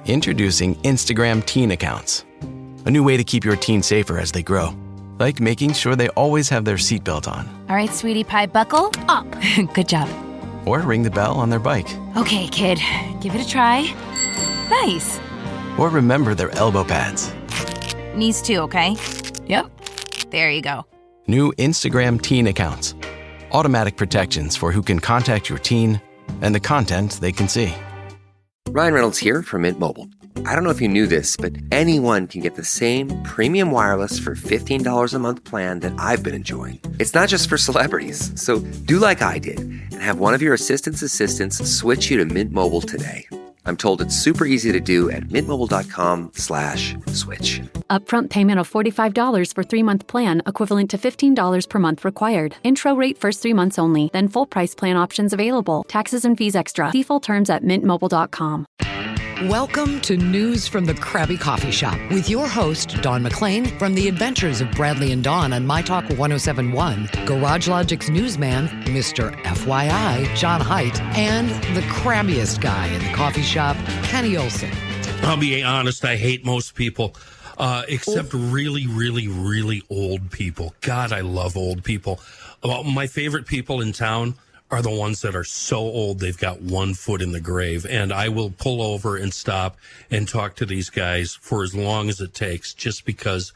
Introducing Instagram teen accounts. A new way to keep your teen safer as they grow. Like making sure they always have their seatbelt on. All right, sweetie pie, buckle up. Good job. Or ring the bell on their bike. Okay, kid, give it a try. Nice. Or remember their elbow pads. Knees too, okay? Yep. There you go. New Instagram teen accounts. Automatic protections for who can contact your teen and the content they can see. Ryan Reynolds here from Mint Mobile. I don't know if you knew this, but anyone can get the same premium wireless for $15 a month plan that I've been enjoying. It's not just for celebrities. So do like I did and have one of your assistants switch you to Mint Mobile today. I'm told it's super easy to do at mintmobile.com/switch. Upfront payment of $45 for 3-month plan, equivalent to $15 per month required. Intro rate first 3 months only, then full price plan options available. Taxes and fees extra. See full terms at mintmobile.com. Welcome to News from the Crabby Coffee Shop with your host, Dawn McClain, from the adventures of Bradley and Dawn on My Talk 1071, Garage Logic's newsman, Mr. FYI, John Haidt, and the crabbiest guy in the coffee shop, Kenny Olson. I'll be honest, I hate most people, except really, really, really old people. God, I love old people. My favorite people in town are the ones that are so old they've got one foot in the grave. And I will pull over and stop and talk to these guys for as long as it takes, just because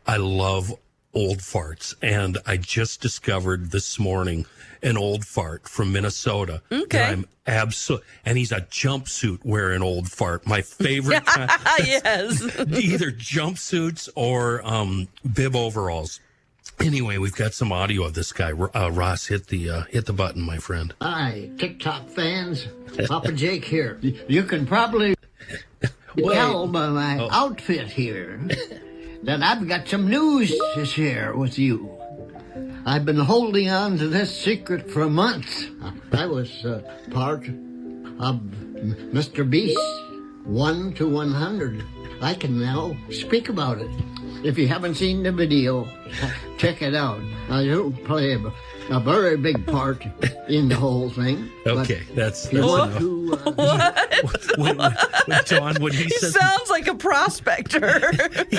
I love old farts. And I just discovered this morning an old fart from Minnesota. Okay. I'm and he's a jumpsuit wearing old fart. My favorite kind. Yes. Either jumpsuits or bib overalls. Anyway, we've got some audio of this guy. Ross, hit the button, my friend. Hi, TikTok fans. Papa Jake here. You can probably tell by my outfit here that I've got some news to share with you. I've been holding on to this secret for months. I was part of Mr. Beast 1 to 100. I can now speak about it. If you haven't seen the video, check it out. I do play a very big part in the whole thing. Okay, that's What? John, when he says, sounds like a prospector.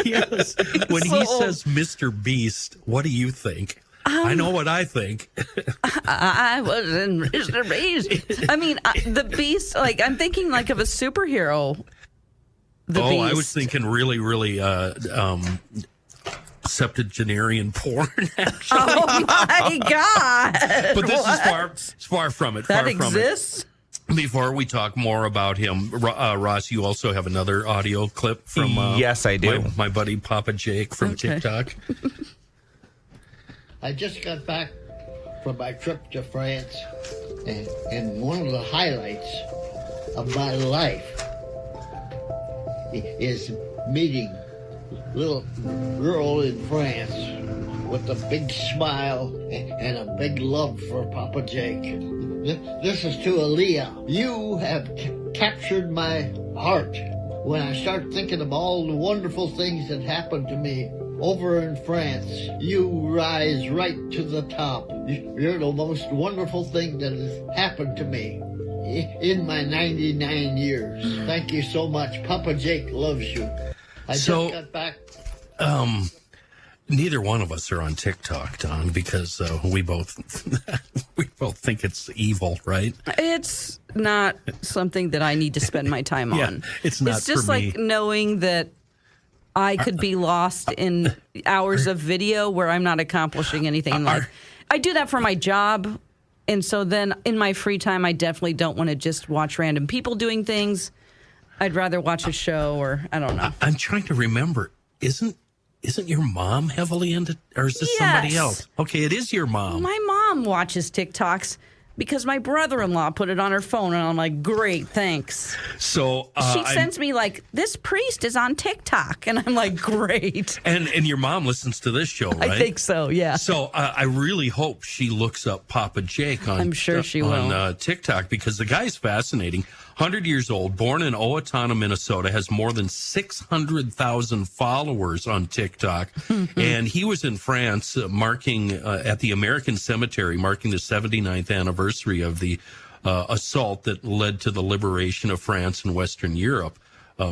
yes, when he says Mr. Beast, what do you think? I know what I think. I was in Mr. Beast. I mean, the Beast, like, I'm thinking like of a superhero. Beast. I was thinking really, really septuagenarian porn, actually. Oh, my God. But this is far from it. That far exists? From it. Before we talk more about him, Ross, you also have another audio clip from yes, I do. My buddy Papa Jake from TikTok. I just got back from my trip to France, and one of the highlights of my life is meeting little girl in France with a big smile and a big love for Papa Jake. This is to Aaliyah. You have captured my heart. When I start thinking of all the wonderful things that happened to me over in France, you rise right to the top. You're the most wonderful thing that has happened to me in my 99 years. Thank you so much. Papa Jake loves you. I just got back. Neither one of us are on TikTok, Don, because we both think it's evil, right? It's not something that I need to spend my time on. It's not. It's just for me. like knowing that I could be lost in hours of video where I'm not accomplishing anything. Like, I do that for my job. And so then in my free time, I definitely don't want to just watch random people doing things. I'd rather watch a show or I don't know. I'm trying to remember. Isn't your mom heavily into, or is this somebody else? Okay, it is your mom. My mom watches TikToks because my brother-in-law put it on her phone, and I'm like, great, thanks. So she sends me like, this priest is on TikTok, and I'm like, great. And your mom listens to this show, right? I think so, yeah. So I really hope she looks up Papa Jake on, I'm sure she will. on TikTok, because the guy's fascinating. 100 years old, born in Owatonna, Minnesota, has more than 600,000 followers on TikTok. And he was in France marking at the American Cemetery, marking the 79th anniversary of the assault that led to the liberation of France and Western Europe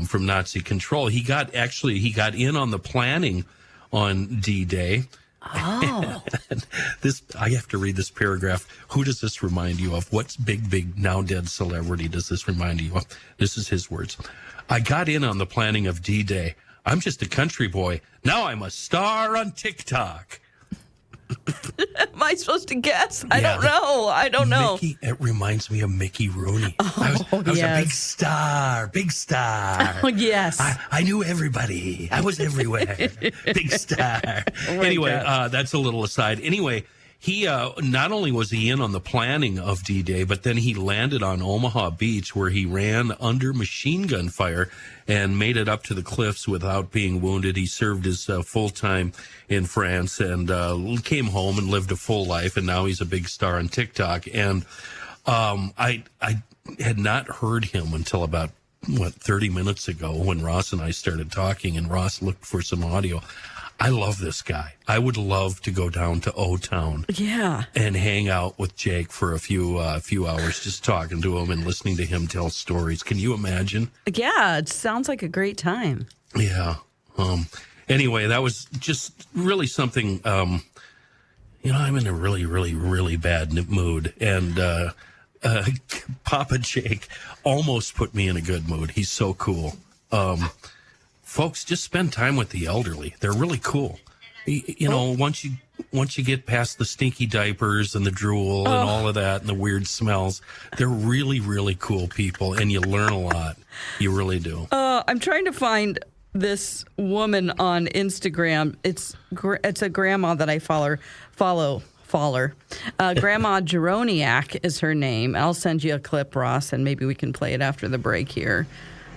from Nazi control. He got in on the planning on D-Day. Oh. I have to read this paragraph. Who does this remind you of? What big, now dead celebrity does this remind you of? This is his words. I got in on the planning of D-Day. I'm just a country boy. Now I'm a star on TikTok. Am I supposed to guess? I don't know. Mickey, it reminds me of Mickey Rooney. I was a big star. Oh, yes. I knew everybody. I was everywhere. Big star. Anyway, that's a little aside. Anyway, he not only was he in on the planning of D-Day, but then he landed on Omaha Beach where he ran under machine gun fire and made it up to the cliffs without being wounded. He served his full time in France and came home and lived a full life, and now he's a big star on TikTok. And I had not heard him until about 30 minutes ago when Ross and I started talking, and Ross looked for some audio. I love this guy. I would love to go down to O-Town and hang out with Jake for a few hours, just talking to him and listening to him tell stories. Can you imagine? Yeah, it sounds like a great time. Yeah. Anyway, that was just really something. I'm in a really, really, really bad mood, and Papa Jake almost put me in a good mood. He's so cool. Folks, just spend time with the elderly. They're really cool. Once you get past the stinky diapers and the drool and all of that and the weird smells, they're really, really cool people, and you learn a lot. You really do. I'm trying to find this woman on Instagram. It's a grandma that I follow. Grandma Jeroniak is her name. I'll send you a clip, Ross, and maybe we can play it after the break here.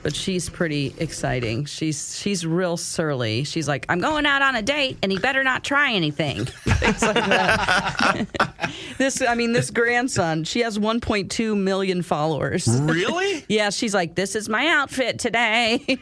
But she's pretty exciting. She's real surly. She's like, I'm going out on a date, and he better not try anything. Things like that. This grandson, she has 1.2 million followers. Really? Yeah, she's like, this is my outfit today.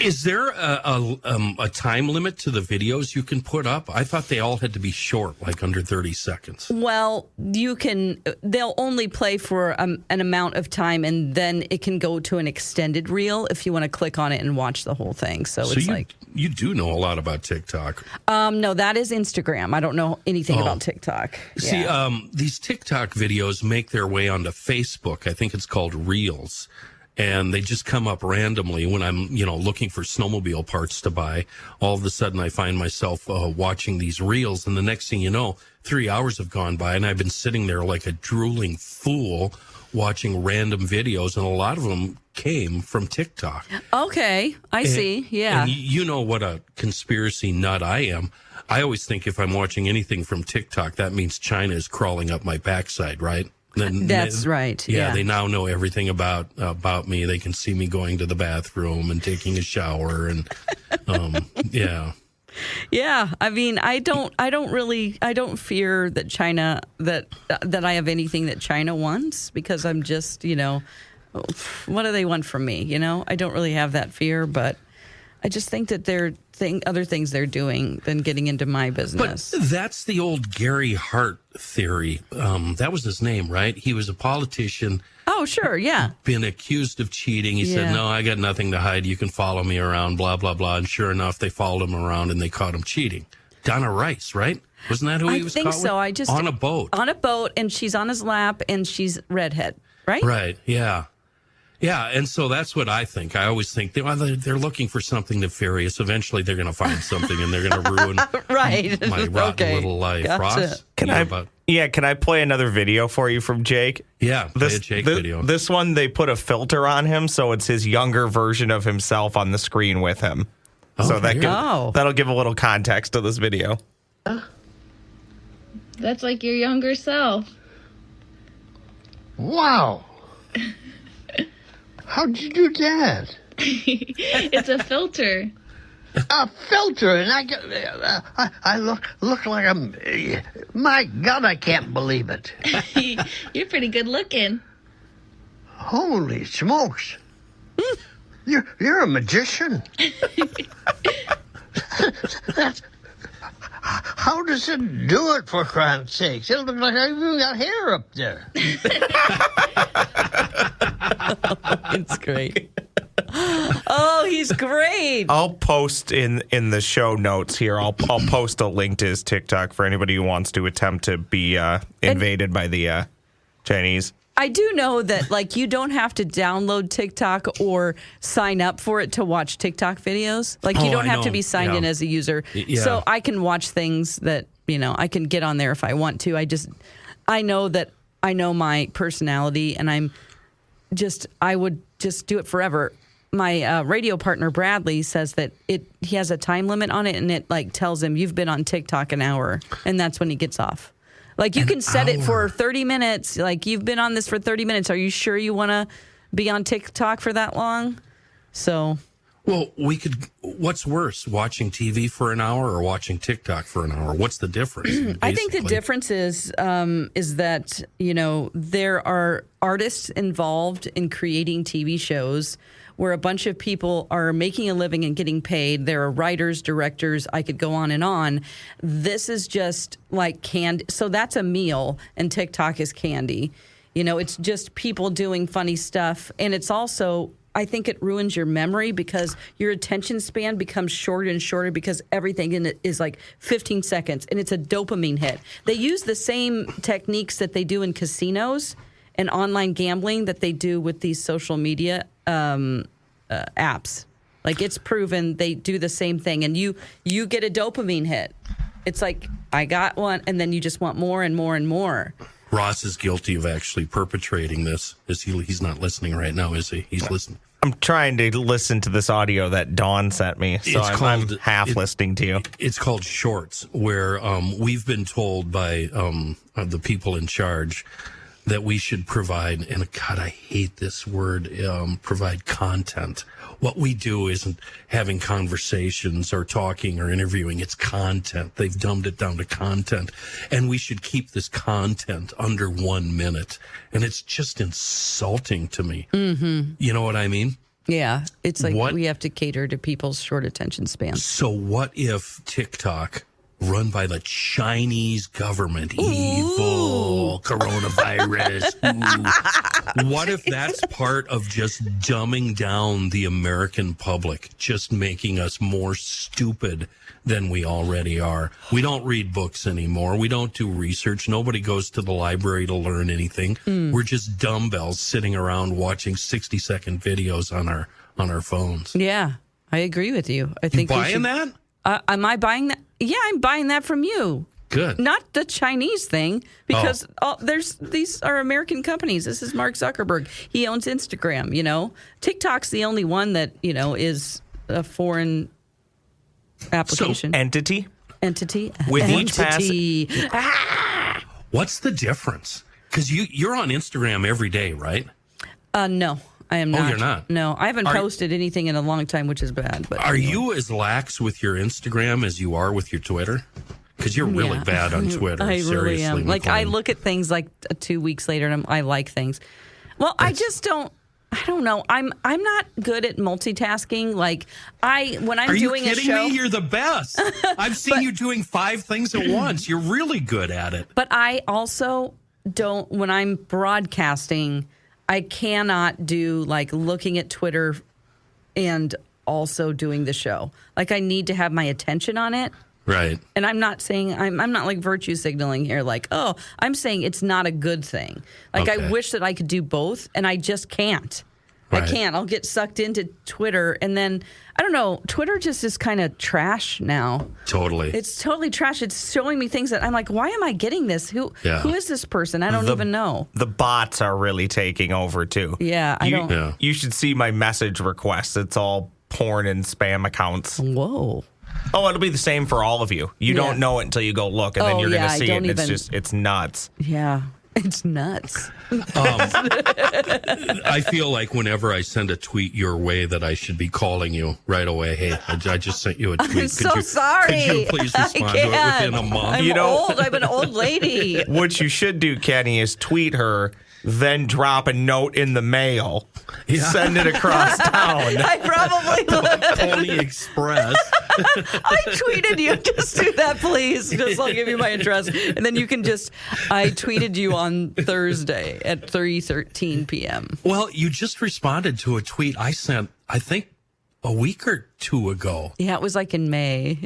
Is there a time limit to the videos you can put up? I thought they all had to be short, like under 30 seconds. Well, they'll only play for an amount of time, and then it can go to an extended reel if you want to click on it and watch the whole thing. So it's you do know a lot about TikTok. No, that is Instagram. I don't know anything about TikTok. See, these TikTok videos make their way onto Facebook. I think it's called Reels. And they just come up randomly when I'm, looking for snowmobile parts to buy. All of a sudden, I find myself watching these reels. And the next thing you know, 3 hours have gone by, and I've been sitting there like a drooling fool watching random videos. And a lot of them came from TikTok. Okay, I see. Yeah. And you know what a conspiracy nut I am. I always think if I'm watching anything from TikTok, that means China is crawling up my backside, right? That's right. Yeah, they now know everything about me. They can see me going to the bathroom and taking a shower, and yeah. Yeah, I don't fear that China that I have anything that China wants, because I'm just, what do they want from me? I don't really have that fear, but I just think that there are other things they're doing than getting into my business. But that's the old Gary Hart theory. That was his name, right? He was a politician. Oh, sure, yeah. Been accused of cheating. He said, no, I got nothing to hide. You can follow me around, blah, blah, blah. And sure enough, they followed him around and they caught him cheating. Donna Rice, right? Wasn't that who he was caught with? I think so. On a boat. On a boat, and she's on his lap, and she's redhead, right? Right, yeah. Yeah, and so that's what I think. I always think they're looking for something nefarious. Eventually, they're going to find something, and they're going to ruin my rotten little life. Gotcha. Ross? Can I play another video for you from Jake? Yeah, play a Jake video. This one, they put a filter on him, so it's his younger version of himself on the screen with him. So that'll give a little context to this video. That's like your younger self. Wow. How'd you do that? It's a filter. A filter, and I look like I'm. My God, I can't believe it. You're pretty good looking. Holy smokes! You're a magician. How does it do it, for Christ's sakes? It looks like I've even got hair up there. It's great. Oh, he's great. I'll post in the show notes here. I'll post a link to his TikTok for anybody who wants to attempt to be invaded by the Chinese. I do know that, like, you don't have to download TikTok or sign up for it to watch TikTok videos. Like, you don't have to be signed in as a user. Yeah. So I can watch things that, I can get on there if I want to. I know that I know my personality, and I would just do it forever. My radio partner, Bradley, says that he has a time limit on it, and it, like, tells him, you've been on TikTok an hour, and that's when he gets off. Like, you can set it for 30 minutes. Like, you've been on this for 30 minutes. Are you sure you want to be on TikTok for that long? So. Well, what's worse, watching TV for an hour or watching TikTok for an hour? What's the difference? I think the difference is that, there are artists involved in creating TV shows where a bunch of people are making a living and getting paid. There are writers, directors, I could go on and on. This is just like candy. So that's a meal, and TikTok is candy. It's just people doing funny stuff. And it's also, I think it ruins your memory because your attention span becomes shorter and shorter because everything in it is like 15 seconds, and it's a dopamine hit. They use the same techniques that they do in casinos and online gambling that they do with these social media apps. Like, it's proven they do the same thing, and you get a dopamine hit. It's like, I got one, and then you just want more and more and more. Ross is guilty of actually perpetrating this. He's not listening right now, is he? He's listening. I'm trying to listen to this audio that Dawn sent me, so I'm half listening to you. It's called Shorts, where we've been told by the people in charge that we should provide, and God, I hate this word, provide content. What we do isn't having conversations or talking or interviewing. It's content. They've dumbed it down to content. And we should keep this content under 1 minute. And it's just insulting to me. Mm-hmm. You know what I mean? Yeah. It's like we have to cater to people's short attention spans. So what if TikTok, run by the Chinese government, evil coronavirus. What if that's part of just dumbing down the American public, just making us more stupid than we already are? We don't read books anymore. We don't do research. Nobody goes to the library to learn anything. We're just dumbbells sitting around watching 60-second videos on our phones. Yeah, I agree with you. I think you buying that? Am I buying that? Yeah, I'm buying that from you. Good. Not the Chinese thing, because these are American companies. This is Mark Zuckerberg. He owns Instagram, TikTok's the only one that, is a foreign application. So, entity? With each What's the difference? Because you're on Instagram every day, right? No. I am not. Oh, you're not? No, I haven't posted anything in a long time, which is bad. But are you as lax with your Instagram as you are with your Twitter? Because you're really bad on Twitter. I seriously, really am. McLean. Like, I look at things like 2 weeks later, and I like things. Well, I just don't. I don't know. I'm not good at multitasking. Like, when I'm doing a show. Are you kidding me? You're the best. I've seen you doing 5 things at once. You're really good at it. But I also don't. When I'm broadcasting, I cannot do, like, looking at Twitter and also doing the show. Like, I need to have my attention on it. Right. And I'm not saying, I'm not like virtue signaling here, like, I'm saying it's not a good thing. Like, I wish that I could do both, and I just can't. Right. I can't. I'll get sucked into Twitter, and then, I don't know, Twitter just is kind of trash now. Totally. It's totally trash. It's showing me things that I'm like, why am I getting this? Who is this person? I don't even know. The bots are really taking over, too. Yeah, You should see my message requests. It's all porn and spam accounts. Whoa. Oh, it'll be the same for all of you. You don't know it until you go look, and then you're going to see it, and it's nuts. Yeah. It's nuts. I feel like whenever I send a tweet your way that I should be calling you right away. Hey, I just sent you a tweet. I'm so sorry. Could you please respond to it within a month? I'm old. I'm an old lady. What you should do, Kenny, is tweet her, then drop a note in the mail. Send it across town. I probably would. Pony Express. I tweeted you. Just do that, please. Just I'll give you my address. And then you can just, I tweeted you on Thursday at 3:13 p.m. Well, you just responded to a tweet I sent, I think, a week or two ago. Yeah, it was like in May.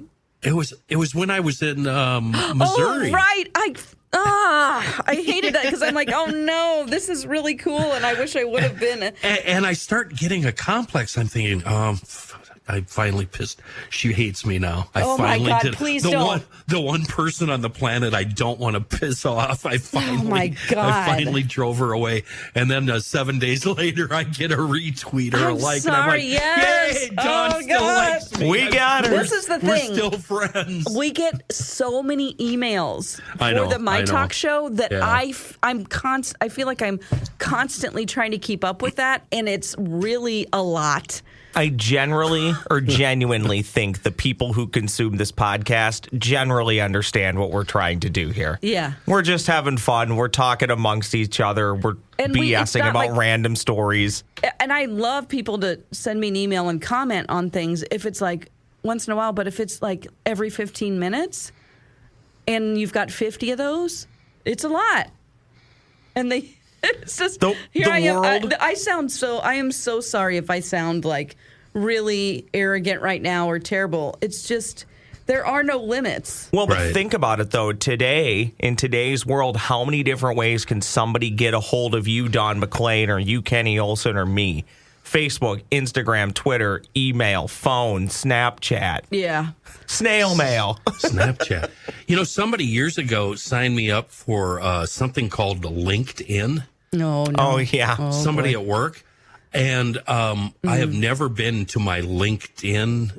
It was when I was in Missouri. Oh, right. I hated that because I'm like, oh no, this is really cool, and I wish I would have been. And I start getting a complex. I'm thinking, I finally pissed. She hates me now. I finally my God, did. please don't. The one person on the planet I don't want to piss off. I finally drove her away. And then 7 days later, I get a retweet or a like. Sorry, and I'm like, yes. yay, Dawn still likes me. We got her. This is the thing. We're still friends. We get so many emails I know, for the My I know. Talk show that Yeah. I feel like I'm constantly trying to keep up with that, and it's really a lot. I genuinely think the people who consume this podcast generally understand what we're trying to do here. Yeah. We're just having fun. We're talking amongst each other. We're And it's BSing not about like- random stories. And I love people to send me an email and comment on things if it's like once in a while, but if it's like every 15 minutes and you've got 50 of those, it's a lot. And it's just The I am. world- I am so sorry if I sound like really arrogant right now or terrible. It's just there are no limits. Well, but Right. think about it, though. In today's world, how many different ways can somebody get a hold of you, Don McClain, or you, Kenny Olson, or me? Facebook, Instagram, Twitter, email, phone, Snapchat, Yeah. snail mail. Snapchat. Somebody years ago signed me up for something called LinkedIn. No. Oh, yeah. Somebody at work. And I have never been to my LinkedIn,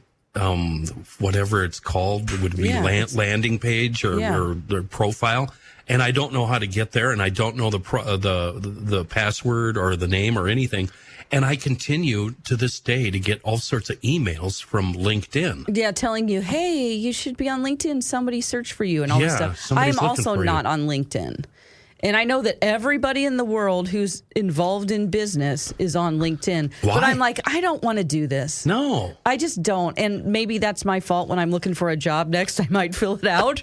whatever it's called, it would be landing page or their profile. And I don't know how to get there, and I don't know the password or the name or anything. And I continue to this day to get all sorts of emails from LinkedIn. Yeah, telling you, hey, you should be on LinkedIn. Somebody search for you and all this stuff. somebody's I'm looking also for you. not on LinkedIn. And I know that everybody in the world who's involved in business is on LinkedIn. Why? But I'm like, I don't want to do this. No. I just don't. And maybe that's my fault. When I'm looking for a job next, I might fill it out.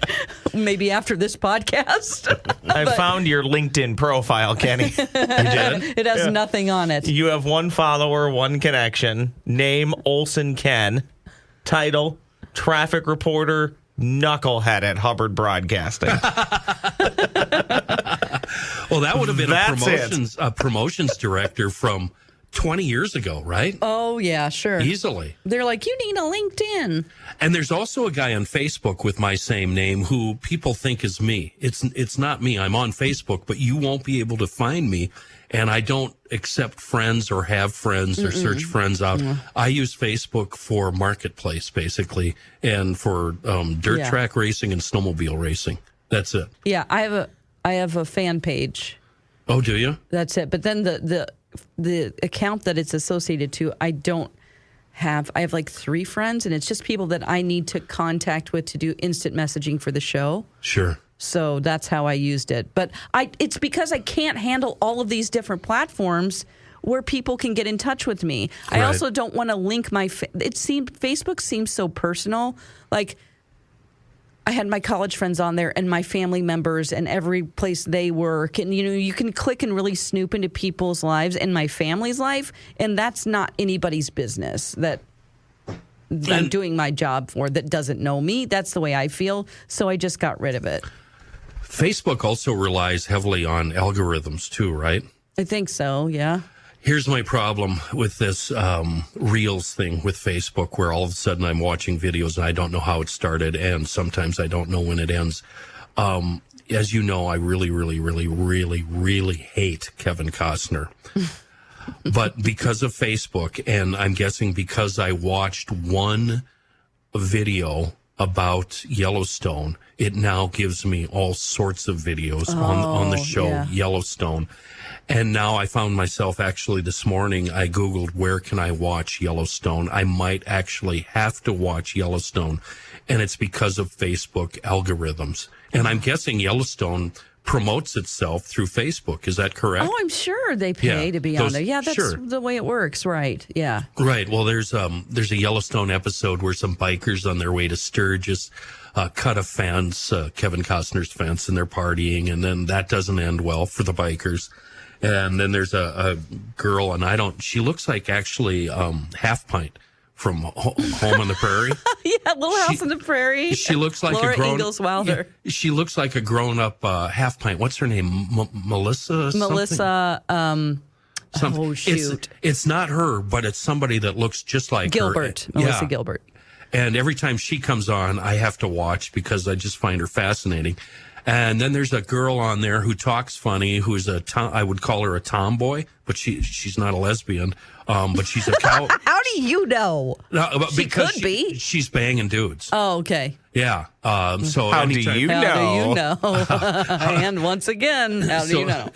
Maybe after this podcast. I found your LinkedIn profile, Kenny. You did? It has nothing on it. You have one follower, one connection. Name, Olson Ken. Title, traffic reporter, knucklehead at Hubbard Broadcasting. Well, that would have been That's a promotions director from 20 years ago, right? Oh, yeah, sure. Easily. They're like, you need a LinkedIn. And there's also a guy on Facebook with my same name who people think is me. It's not me. I'm on Facebook, but you won't be able to find me. And I don't accept friends or have friends or search friends out. I use Facebook for marketplace, basically, and for dirt track racing and snowmobile racing. That's it. Yeah, I have a fan page. Oh, do you? That's it. But then the account that it's associated to, I don't have. I have like 3 friends, and it's just people that I need to contact with to do instant messaging for the show. Sure. So that's how I used it. But it's because I can't handle all of these different platforms where people can get in touch with me. I Right. also don't want to link my. Facebook seems so personal. Like, I had my college friends on there and my family members and every place they work. And, you can click and really snoop into people's lives and my family's life. And that's not anybody's business that I'm doing my job for that doesn't know me. That's the way I feel. So I just got rid of it. Facebook also relies heavily on algorithms too, right? I think so, yeah. Here's my problem with this Reels thing with Facebook, where all of a sudden I'm watching videos and I don't know how it started, and sometimes I don't know when it ends. As you know, I really, really, really, really, really hate Kevin Costner. But because of Facebook, and I'm guessing because I watched one video about Yellowstone, it now gives me all sorts of videos on the show Yellowstone. And now I found myself actually this morning, I Googled, where can I watch Yellowstone? I might actually have to watch Yellowstone. And it's because of Facebook algorithms. And I'm guessing Yellowstone promotes itself through Facebook. Is that correct? Oh, I'm sure they pay to be on there. Yeah, that's the way it works, right? Yeah. Right. Well, there's a Yellowstone episode where some bikers on their way to Sturgis cut a fence, Kevin Costner's fence, and they're partying, and then that doesn't end well for the bikers. And then there's a girl, and she looks like actually Half Pint from Home on the Prairie. Yeah, Little House on the Prairie. She looks like Laura a grown. Ingalls Wilder. Yeah, she looks like a grown-up Half Pint. What's her name? Melissa. Melissa. Oh shoot! It's not her, but it's somebody that looks just like Gilbert. her. Melissa Gilbert. And every time she comes on, I have to watch because I just find her fascinating. And then there's a girl on there who talks funny, who's I would call her a tomboy, but she's not a lesbian. But she's a cow. How do you know? She could be. She's banging dudes. Oh, okay. Yeah. So How do you know? And once again, how do you know?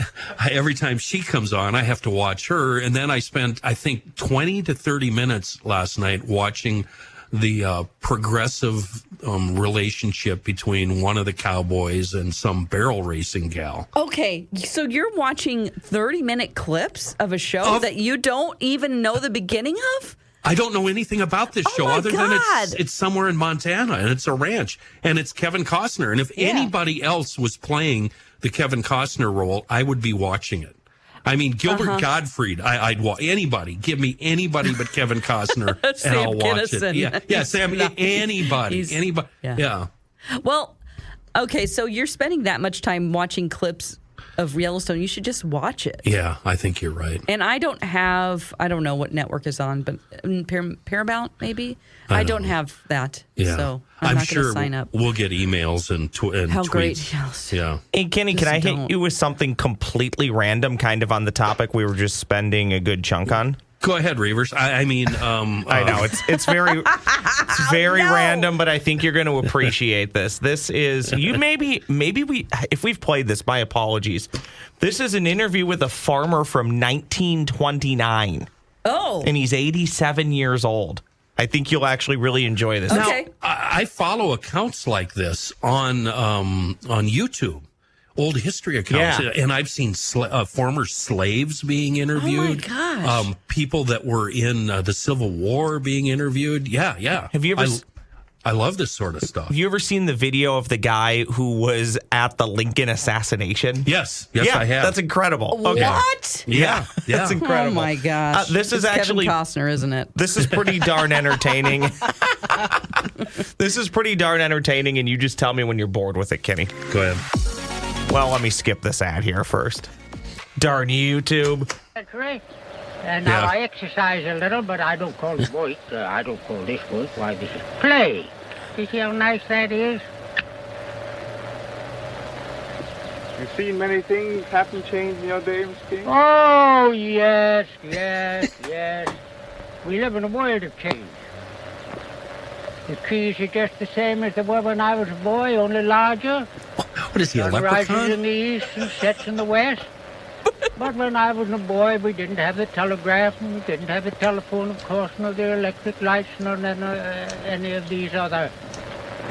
Every time she comes on, I have to watch her. And then I spent, I think, 20 to 30 minutes last night watching the progressive relationship between one of the cowboys and some barrel racing gal. Okay, so you're watching 30-minute clips of a show that you don't even know the beginning of? I don't know anything about this show other than God. it's somewhere in Montana, and it's a ranch, and it's Kevin Costner. And if anybody else was playing the Kevin Costner role, I would be watching it. I mean, Gilbert Gottfried, I'd watch anybody. Give me anybody but Kevin Costner, and I'll watch it. Yeah, Sam, anybody. Yeah. Well, okay, so you're spending that much time watching clips of Yellowstone. You should just watch it. Yeah, I think you're right. And I don't know what network is on, but Paramount, maybe? I don't have that. Yeah. So I'm not sure going to sign up. We'll get emails and How tweets. great. Yeah. Hey, Kenny, can I hit you with something completely random, kind of on the topic we were just spending a good chunk on? Go ahead, Reavers. I mean, I know it's very random, but I think you're going to appreciate this. This is maybe if we've played this, my apologies. This is an interview with a farmer from 1929. Oh, Oh. And he's 87 years old. I think you'll actually really enjoy this. Okay. Now, I follow accounts like this on YouTube, old history accounts, and I've seen former slaves being interviewed. Oh my gosh! People that were in the Civil War being interviewed. Yeah. Have you ever? I love this sort of stuff. Have you ever seen the video of the guy who was at the Lincoln assassination? Yes, I have. That's incredible. What? Okay. Yeah, that's incredible. Oh my gosh! This is It's actually Kevin Costner, isn't it? This is pretty darn entertaining. This is pretty darn entertaining, and you just tell me when you're bored with it, Kenny. Go ahead. Well, let me skip this ad here first. Darn YouTube. That's right. And now I exercise a little, but I don't call it work. I don't call this work. Why, this is play. You see how nice that is? You've seen many things happen, change in your day, Mr. King? Oh, yes. We live in a world of change. The trees are just the same as they were when I was a boy, only larger. What is he, a Sun rises leprechaun? in the east and sets in the west. But when I was a boy, we didn't have the telegraph, and we didn't have the telephone, of course, nor the electric lights, nor any of these other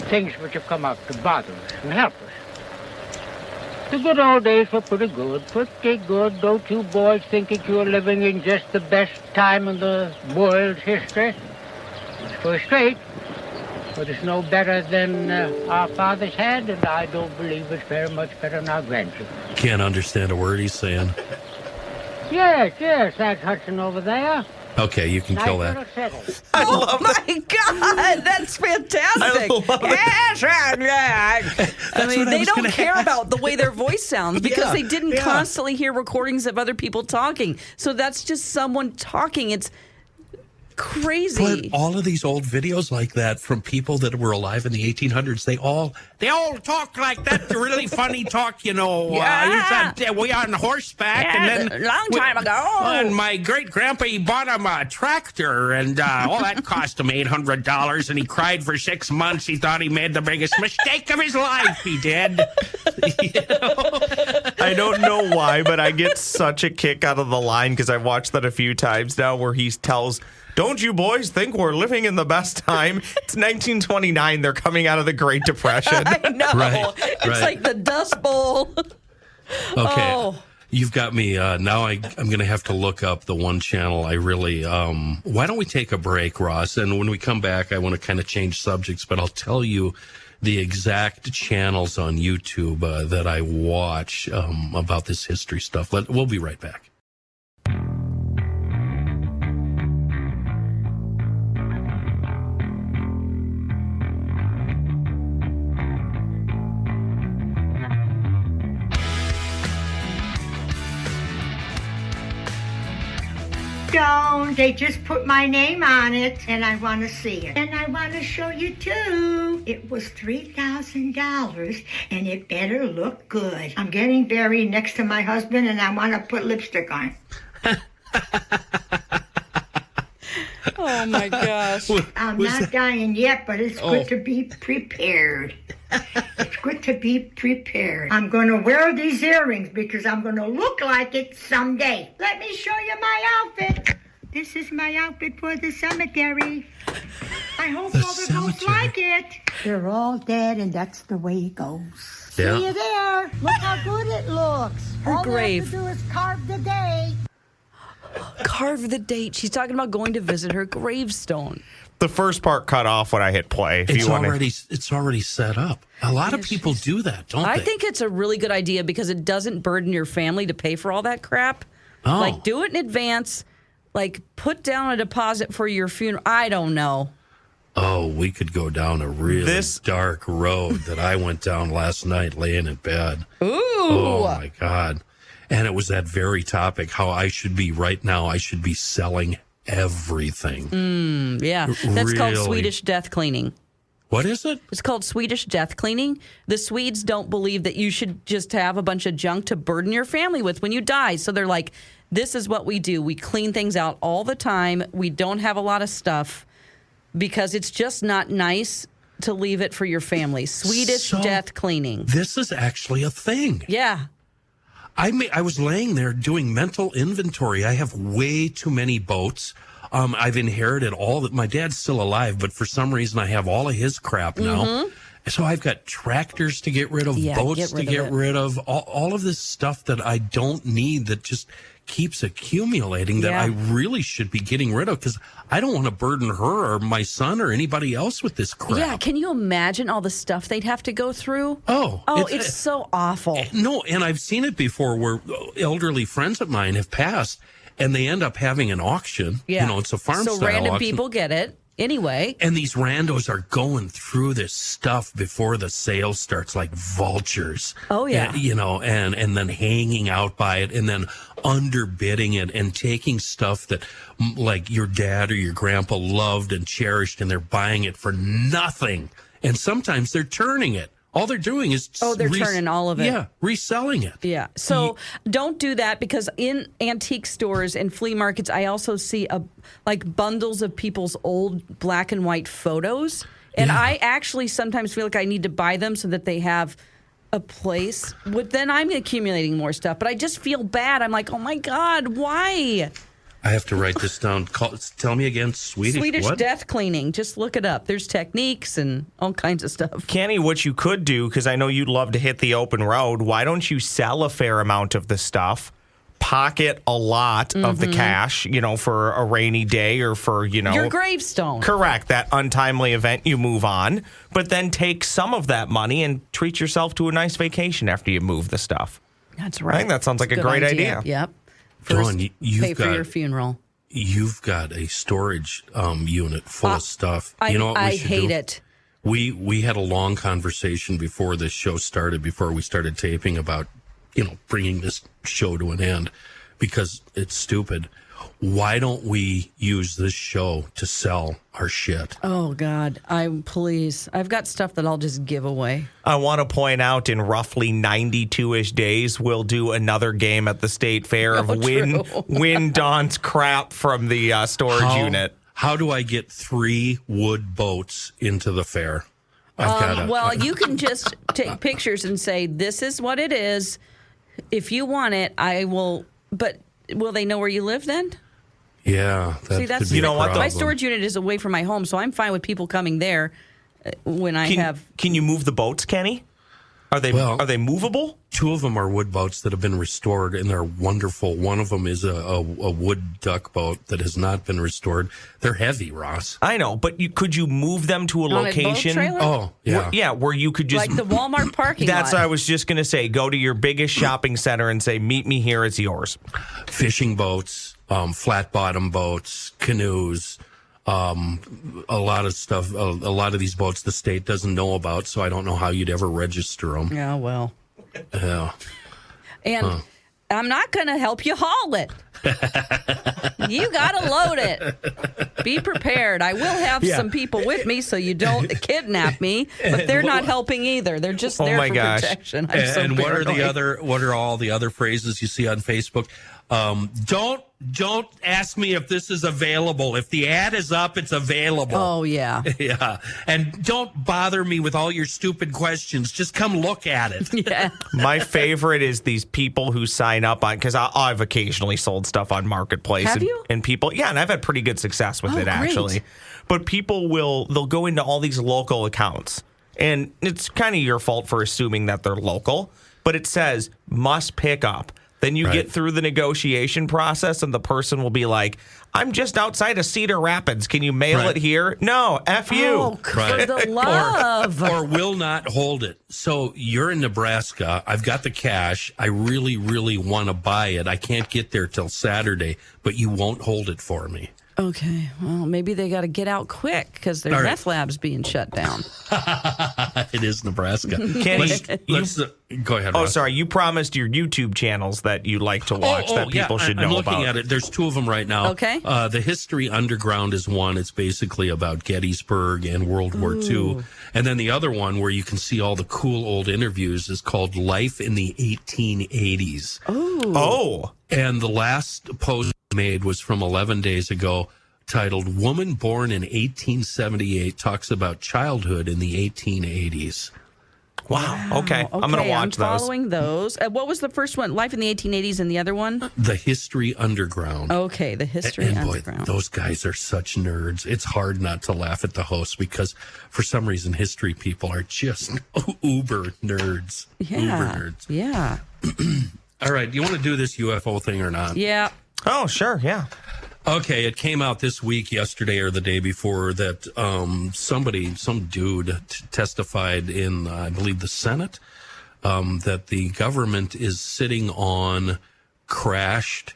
things which have come up to bother us and help us. The good old days were pretty good. Don't you boys think that you're living in just the best time in the world's history? It's first rate, but it's no better than our fathers had, and I don't believe it's very much better than our grandchildren. Can't understand a word he's saying. Yes, that's Hudson over there. Okay, you can kill that. Oh my God, that's fantastic! I mean, they don't care about the way their voice sounds because they didn't constantly hear recordings of other people talking. So that's just someone talking. It's crazy. But all of these old videos like that from people that were alive in the 1800s, they all talk like that. Really funny talk, you know. We on horseback, and then long time ago. And my great grandpa, he bought him a tractor, and all that cost him $800, and he cried for 6 months. He thought he made the biggest mistake of his life. He did. I don't know why, but I get such a kick out of the line because I've watched that a few times now where he tells, "Don't you boys think we're living in the best time?" It's 1929. They're coming out of the Great Depression. I know. Right, It's right. like the Dust Bowl. Okay. Oh. You've got me. Now I'm going to have to look up the one channel I really... why don't we take a break, Ross? And when we come back, I want to kind of change subjects, but I'll tell you the exact channels on YouTube that I watch about this history stuff. We'll be right back. Don't. They just put my name on it, and I want to see it. And I want to show you, too. It was $3,000, and it better look good. I'm getting buried next to my husband, and I want to put lipstick on. Oh, my gosh. I'm not dying yet, but it's good to be prepared. It's good to be prepared. I'm going to wear these earrings because I'm going to look like it someday. Let me show you my outfit. This is my outfit for the cemetery. I hope all the folks like it. They're all dead, and that's the way it goes. Yeah. See you there. Look how good it looks. Her all grave. they have to do is carve the day. Carve the date. She's talking about going to visit her gravestone. The first part cut off when I hit play. It's already set up. A lot of people do that, don't they? I think it's a really good idea because it doesn't burden your family to pay for all that crap. Oh. Like, do it in advance. Like, put down a deposit for your funeral. I don't know. Oh, we could go down a really dark road that I went down last night laying in bed. Ooh. Oh, my God. And it was that very topic, how I should be right now. I should be selling everything. Yeah. That's called Swedish death cleaning. What is it? It's called Swedish death cleaning. The Swedes don't believe that you should just have a bunch of junk to burden your family with when you die. So they're like, this is what we do. We clean things out all the time. We don't have a lot of stuff because it's just not nice to leave it for your family. Swedish death cleaning. This is actually a thing. Yeah. I was laying there doing mental inventory. I have way too many boats. I've inherited all that. My dad's still alive, but for some reason I have all of his crap now. Mm-hmm. So I've got tractors to get rid of, boats to get rid of, all of this stuff that I don't need that just keeps accumulating that I really should be getting rid of because I don't want to burden her or my son or anybody else with this crap. Yeah, can you imagine all the stuff they'd have to go through? Oh, it's so awful. No, and I've seen it before where elderly friends of mine have passed and they end up having an auction. Yeah. You know, it's a farm style So random auction. people get it. Anyway. And these randos are going through this stuff before the sale starts like vultures. Oh, yeah. And then hanging out by it and then underbidding it and taking stuff that like your dad or your grandpa loved and cherished and they're buying it for nothing. And sometimes they're turning it. All they're doing is... they're turning all of it. Yeah, reselling it. Yeah. So don't do that because in antique stores and flea markets, I also see bundles of people's old black and white photos. And I actually sometimes feel like I need to buy them so that they have a place. But then I'm accumulating more stuff. But I just feel bad. I'm like, oh, my God, why? I have to write this down. Tell me again, Swedish what? Death cleaning. Just look it up. There's techniques and all kinds of stuff. Kenny, what you could do, because I know you'd love to hit the open road, why don't you sell a fair amount of the stuff, pocket a lot of the cash, for a rainy day or for, your gravestone. Correct. That untimely event, you move on, but then take some of that money and treat yourself to a nice vacation after you move the stuff. That's right. I think that sounds like a great idea. Yep. First, Dawn, pay for your funeral. You've got a storage unit full of stuff. I hate it. We had a long conversation before this show started, before we started taping about, bringing this show to an end because it's stupid. Why don't we use this show to sell our shit? Oh, God. Please. I've got stuff that I'll just give away. I want to point out in roughly 92-ish days, we'll do another game at the state fair of win Dawn's crap from the storage unit. How do I get 3 wood boats into the fair? You can just take pictures and say, this is what it is. If you want it, I will. But will they know where you live then? Yeah. That's my storage unit is away from my home, so I'm fine with people coming there when I have. Can you move the boats, Kenny? Are they movable? Two of them are wood boats that have been restored, and they're wonderful. One of them is a wood duck boat that has not been restored. They're heavy, Ross. I know, but could you move them to a location? A boat trailer? Yeah. Where you could just... Like the Walmart parking lot. That's what I was just going to say. Go to your biggest shopping center and say, meet me here, it's yours. Fishing boats, flat bottom boats, canoes, a lot of stuff. A lot of these boats the state doesn't know about, so I don't know how you'd ever register them. Yeah, well. Yeah. And I'm not going to help you haul it. You got to load it. Be prepared. I will have some people with me so you don't kidnap me, but they're not helping either. They're just there for protection. And what are all the other phrases you see on Facebook? Don't ask me if this is available. If the ad is up, it's available. Oh, yeah. Yeah. And don't bother me with all your stupid questions. Just come look at it. Yeah. My favorite is these people who sign up on, because I've occasionally sold stuff on Marketplace. Have you? And people, and I've had pretty good success with it, great. actually. But people they'll go into all these local accounts. And it's kind of your fault for assuming that they're local. But it says, must pick up. Then you get through the negotiation process, and the person will be like, I'm just outside of Cedar Rapids. Can you mail it here? No, F you. Oh, for the love. Or will not hold it. So you're in Nebraska. I've got the cash. I really, really want to buy it. I can't get there till Saturday, but you won't hold it for me. Okay, well, maybe they got to get out quick because their meth lab's being shut down. It is Nebraska. Kenny, let's go ahead, Ross. Sorry. You promised your YouTube channels that you like to watch that people should know about. I'm looking at it. There's two of them right now. Okay. The History Underground is one. It's basically about Gettysburg and World War II. And then the other one where you can see all the cool old interviews is called Life in the 1880s. Oh. And the last post made was from 11 days ago, titled Woman Born in 1878 Talks About Childhood in the 1880s. Wow. Okay. I'm going to watch those. I'm following those. What was the first one? Life in the 1880s, and the other one? The History Underground. Okay, the History Underground. Boy, those guys are such nerds. It's hard not to laugh at the host because for some reason history people are just uber nerds. Yeah. Uber nerds. Yeah. All right. Do you want to do this UFO thing or not? Yeah. Oh, sure. Yeah. Okay, it came out this week, yesterday or the day before, that some dude testified in, I believe, the Senate, that the government is sitting on crashed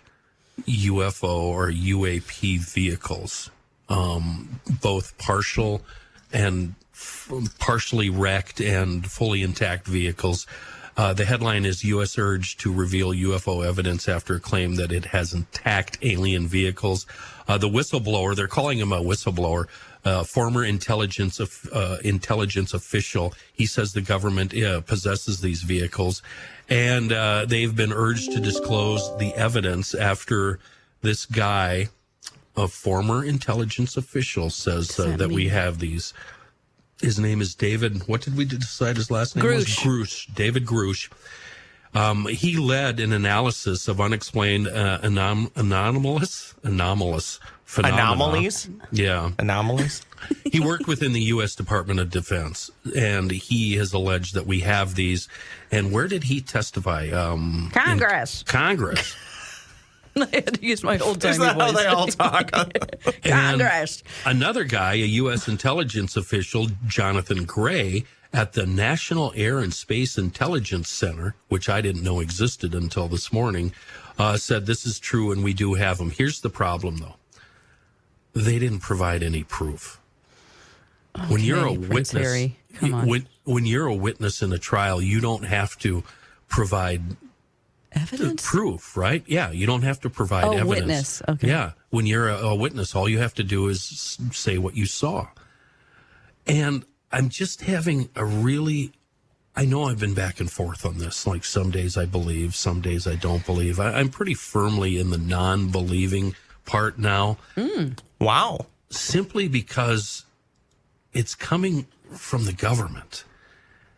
UFO or UAP vehicles, both partially wrecked and fully intact vehicles. The headline is U.S. urged to reveal UFO evidence after a claim that it has intact alien vehicles. The whistleblower, they're calling him a whistleblower, former intelligence official. He says the government possesses these vehicles, and they've been urged to disclose the evidence after this guy, a former intelligence official, says that we have these. His name is David. What did we decide his last name was? Grush. David Grush. He led an analysis of unexplained anomalous phenomena. Anomalies? Yeah. Anomalies? He worked within the U.S. Department of Defense, and he has alleged that we have these. And where did he testify? Congress. Congress. I had to use my old-timey Is that voice. how they all talk? Congress. Another guy, a U.S. intelligence official, Jonathan Gray, at the National Air and Space Intelligence Center, which I didn't know existed until this morning, said this is true and we do have them. Here's the problem, though. They didn't provide any proof. Okay, when you're a Prince witness, Harry. Come on. When you're a witness in a trial, you don't have to provide evidence? Proof, right? Yeah, you don't have to provide evidence. Witness. Okay. Yeah, when you're a witness, all you have to do is say what you saw. And I'm just having I know I've been back and forth on this. Like some days I believe, some days I don't believe. I'm pretty firmly in the non-believing part now. Wow. Simply because it's coming from the government.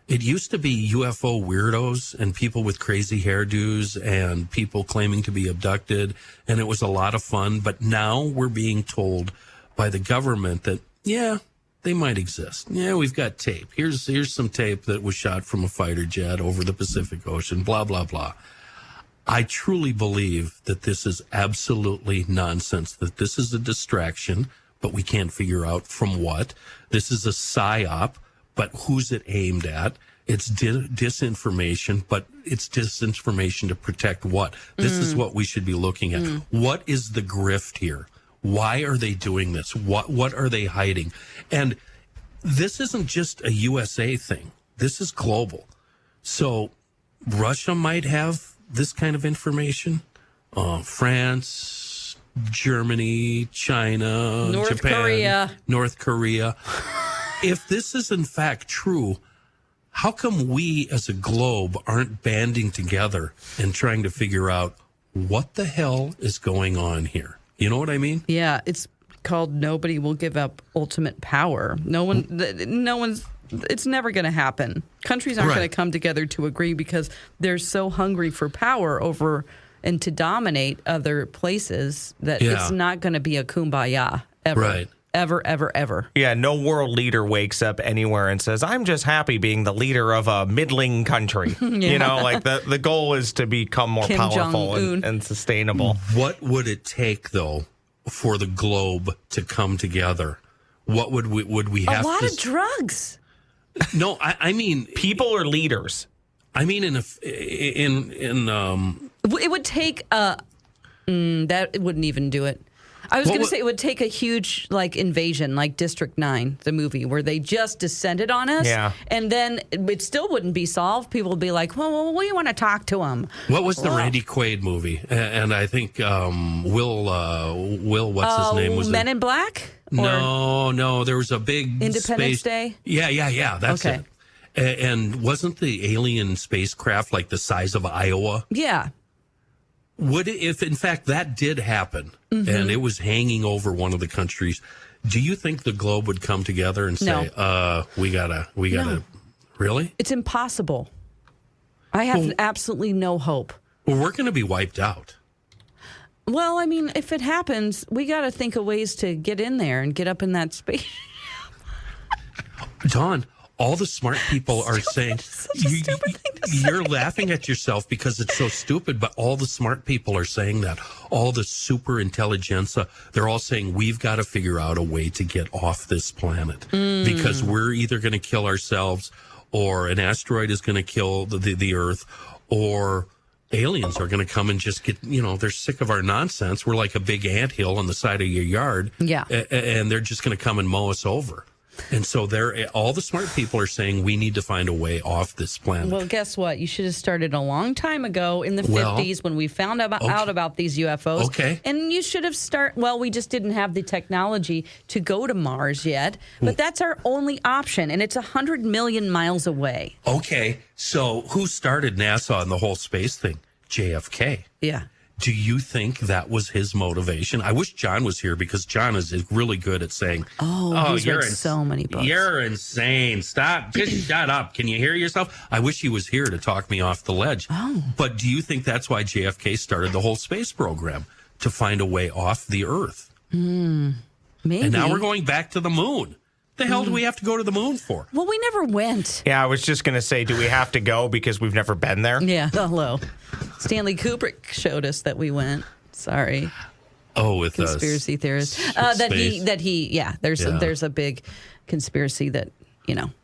It used to be UFO weirdos and people with crazy hairdos and people claiming to be abducted, and it was a lot of fun. But now we're being told by the government that, yeah, they might exist. Yeah, we've got tape. Here's some tape that was shot from a fighter jet over the Pacific Ocean, blah, blah, blah. I truly believe that this is absolutely nonsense, that this is a distraction, but we can't figure out from what. This is a psyop, but who's it aimed at? It's disinformation, but it's disinformation to protect what? This is what we should be looking at. What is the grift here? Why are they doing this? What are they hiding? And this isn't just a USA thing. This is global. So Russia might have this kind of information. France, Germany, China, Japan, North Korea. If this is in fact true, how come we as a globe aren't banding together and trying to figure out what the hell is going on here? You know what I mean? Yeah, it's called Nobody Will Give Up Ultimate Power. No one's, it's never going to happen. Countries aren't going to come together to agree because they're so hungry for power over and to dominate other places that it's not going to be a kumbaya ever. Right. Ever, ever, ever. Yeah, no world leader wakes up anywhere and says, I'm just happy being the leader of a middling country. You know, like the goal is to become more powerful and sustainable. What would it take, though, for the globe to come together? What would we have? A lot of drugs. No, I mean people or leaders. I mean It would take that it wouldn't even do it. I was going to say it would take a huge invasion, like District 9, the movie, where they just descended on us. Yeah. And then it still wouldn't be solved. People would be like, well, what do you want to talk to them? What was the Randy Quaid movie? And I think Will, what's his name? Was Men in Black? No. There was a big Independence Day? Yeah. That's it. And wasn't the alien spacecraft like the size of Iowa? Yeah. Would it, if in fact that did happen and it was hanging over one of the countries, do you think the globe would come together and say, we gotta, really? It's impossible. I have absolutely no hope. Well, we're going to be wiped out. Well, I mean, if it happens, we got to think of ways to get in there and get up in that space. Dawn, all the smart people are saying, you're laughing at yourself because it's so stupid, but all the smart people are saying that. All the super intelligentsia, they're all saying we've got to figure out a way to get off this planet because we're either going to kill ourselves or an asteroid is going to kill the Earth or aliens are going to come and just get, they're sick of our nonsense. We're like a big anthill on the side of your yard. Yeah. And they're just going to come and mow us over. And so all the smart people are saying we need to find a way off this planet. Well, guess what? You should have started a long time ago in the 50s when we found out about these UFOs. Okay. And you should have we just didn't have the technology to go to Mars yet. But that's our only option. And it's 100 million miles away. Okay. So who started NASA and the whole space thing? JFK. Yeah. Do you think that was his motivation? I wish John was here because John is really good at saying, he's read so many books. You're insane. Stop. Just shut up. Can you hear yourself? I wish he was here to talk me off the ledge. Oh. But do you think that's why JFK started the whole space program? To find a way off the Earth? Maybe. And now we're going back to the moon. The hell do we have to go to the moon for? Well, we never went. Yeah, I was just going to say, do we have to go because we've never been there? Yeah, hello. Stanley Kubrick showed us that we went. Sorry. Oh, with conspiracy theorists. There's a big conspiracy that,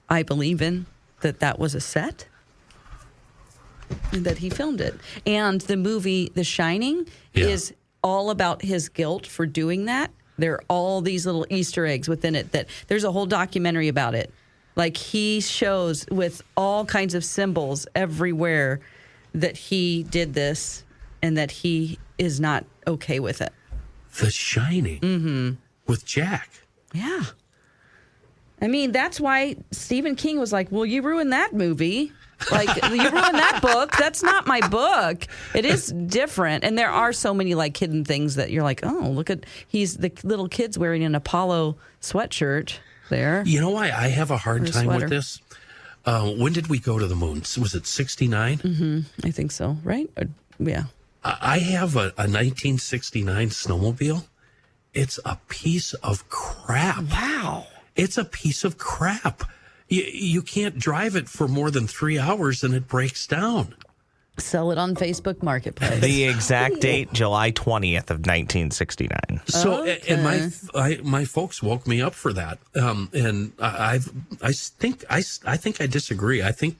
I believe in, that was a set and that he filmed it. And the movie The Shining is all about his guilt for doing that. There are all these little Easter eggs within it that there's a whole documentary about it. Like he shows with all kinds of symbols everywhere that he did this and that he is not okay with it. The Shining with Jack. Yeah. I mean, that's why Stephen King was like, well, you ruined that movie. Like, you ruined that book. That's not my book. It is different. And there are so many, hidden things that you're like, oh, look at, he's the little kid's wearing an Apollo sweatshirt there. You know why I have a hard time with this? When did we go to the moon? Was it 69? I think so, right? Yeah. I have a 1969 snowmobile. It's a piece of crap. Wow. It's a piece of crap. You can't drive it for more than 3 hours and it breaks down. Sell it on Facebook Marketplace. The exact date, July 20th of 1969. So, and my folks woke me up for that, and I think I disagree. I think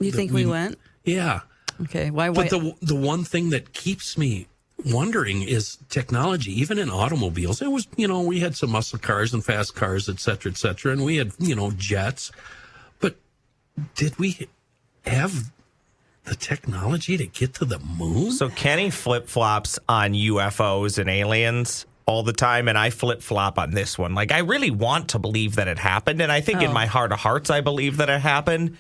you think we went? Yeah. Okay. Why? But the one thing that keeps me wondering is technology. Even in automobiles, it was we had some muscle cars and fast cars, et cetera, and we had jets. But did we have the technology to get to the moon? So Kenny flip-flops on UFOs and aliens all the time, and I flip-flop on this one. Like, I really want to believe that it happened, and I think in my heart of hearts I believe that it happened.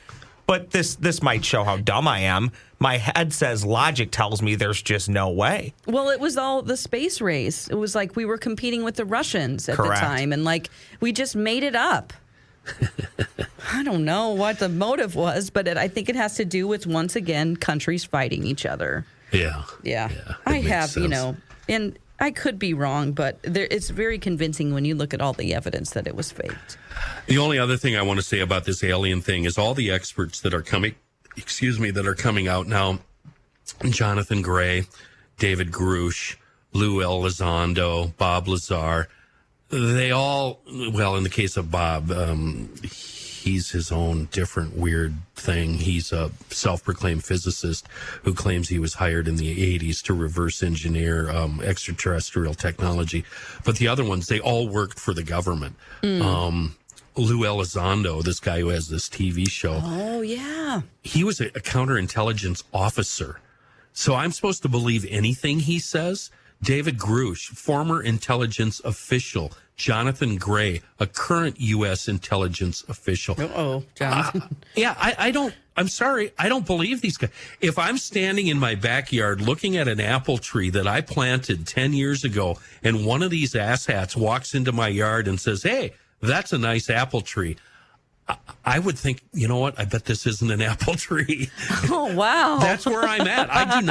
But this might show how dumb I am. My head says logic tells me there's just no way. Well, it was all the space race. It was like we were competing with the Russians at the time, and like we just made it up. I don't know what the motive was, but I think it has to do with, once again, countries fighting each other. Yeah. I have, and I could be wrong, but it's very convincing when you look at all the evidence that it was faked. The only other thing I want to say about this alien thing is all the experts that are coming out now, Jonathan Gray, David Grush, Lou Elizondo, Bob Lazar, they all, well, in the case of Bob, he's his own different weird thing. He's a self-proclaimed physicist who claims he was hired in the 80s to reverse engineer extraterrestrial technology. But the other ones, they all worked for the government. Lou Elizondo, this guy who has this TV show. Oh, yeah. He was a counterintelligence officer. So I'm supposed to believe anything he says? David Grush, former intelligence official. Jonathan Gray, a current U.S. intelligence official. Uh-oh, Jonathan. I'm sorry, I don't believe these guys. If I'm standing in my backyard looking at an apple tree that I planted 10 years ago, and one of these asshats walks into my yard and says, hey, that's a nice apple tree, I would think, you know what? I bet this isn't an apple tree. Oh, wow. That's where I'm at. I do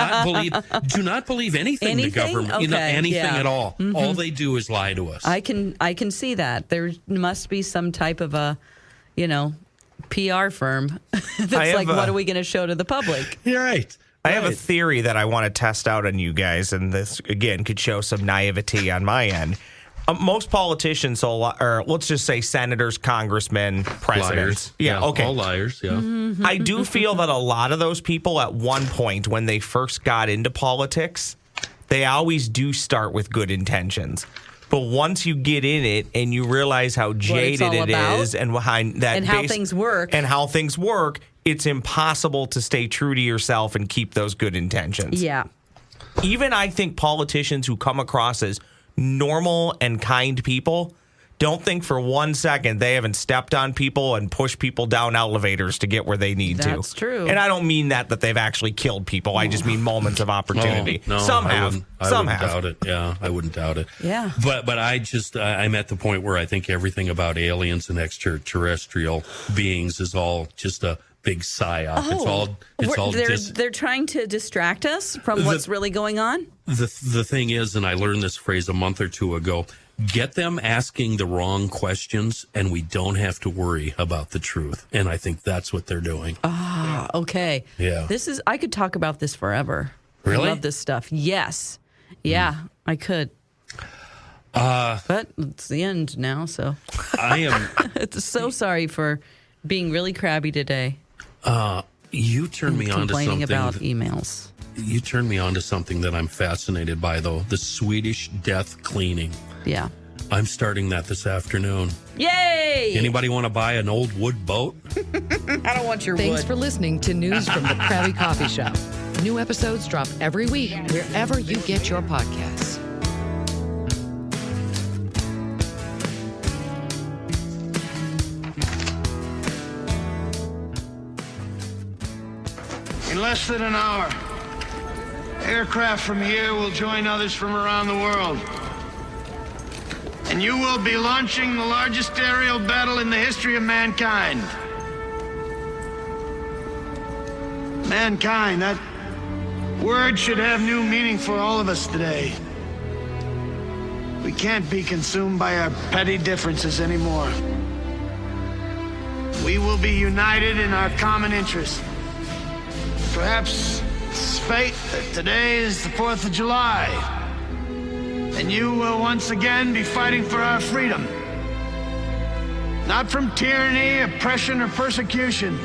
not believe anything the government, okay, anything at all. Mm-hmm. All they do is lie to us. I can see that. There must be some type of a, PR firm that's like, what are we going to show to the public? You're right. I have a theory that I want to test out on you guys, and this, again, could show some naivety on my end. Most politicians, or let's just say senators, congressmen, presidents. Liars. Yeah, okay. All liars, yeah. Mm-hmm. I do feel that a lot of those people at one point when they first got into politics, they always do start with good intentions. But once you get in it and you realize how jaded it is and how things work, it's impossible to stay true to yourself and keep those good intentions. Yeah. Even I think politicians who come across as normal and kind people don't think for 1 second they haven't stepped on people and pushed people down elevators to get where they need to. That's true. And I don't mean that they've actually killed people. I just mean moments of opportunity. No, Some have. I wouldn't doubt it. Yeah, I wouldn't doubt it. Yeah. But I'm at the point where I think everything about aliens and extraterrestrial beings is all just a big psyop. They're trying to distract us from what's really going on. The thing is, and I learned this phrase a month or two ago, get them asking the wrong questions and we don't have to worry about the truth. And I think that's what they're doing. Ah, okay. Yeah. I could talk about this forever. Really? I love this stuff. Yes. Yeah, I could. But it's the end now, so. I am. It's so sorry for being really crabby today. You turned me on to something. Complaining about emails. You turned me on to something that I'm fascinated by, though. The Swedish death cleaning. Yeah. I'm starting that this afternoon. Yay! Anybody want to buy an old wood boat? I don't want your Thanks wood. for listening to News from the Crabby Coffee Shop. New episodes drop every week wherever you get your podcasts. In less than an hour, aircraft from here will join others from around the world. And you will be launching the largest aerial battle in the history of mankind. Mankind, that word should have new meaning for all of us today. We can't be consumed by our petty differences anymore. we will be united in our common interest. Perhaps it's fate that today is the 4th of July, and you will once again be fighting for our freedom. Not from tyranny, oppression, or persecution,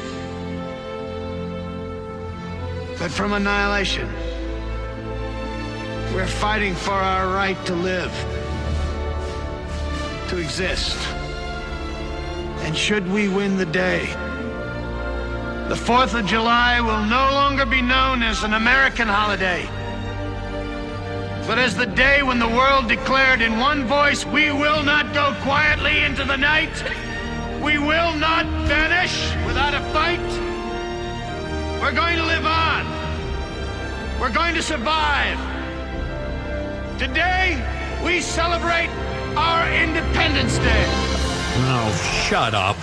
but from annihilation. We're fighting for our right to live, to exist. And should we win the day, the 4th of July will no longer be known as an American holiday, but as the day when the world declared in one voice, we will not go quietly into the night. We will not vanish without a fight. We're going to live on. We're going to survive. Today, we celebrate our Independence Day. Oh, shut up.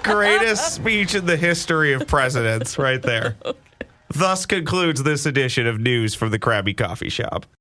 Greatest speech in the history of presidents right there. Thus concludes this edition of News from the Crabby Coffee Shop.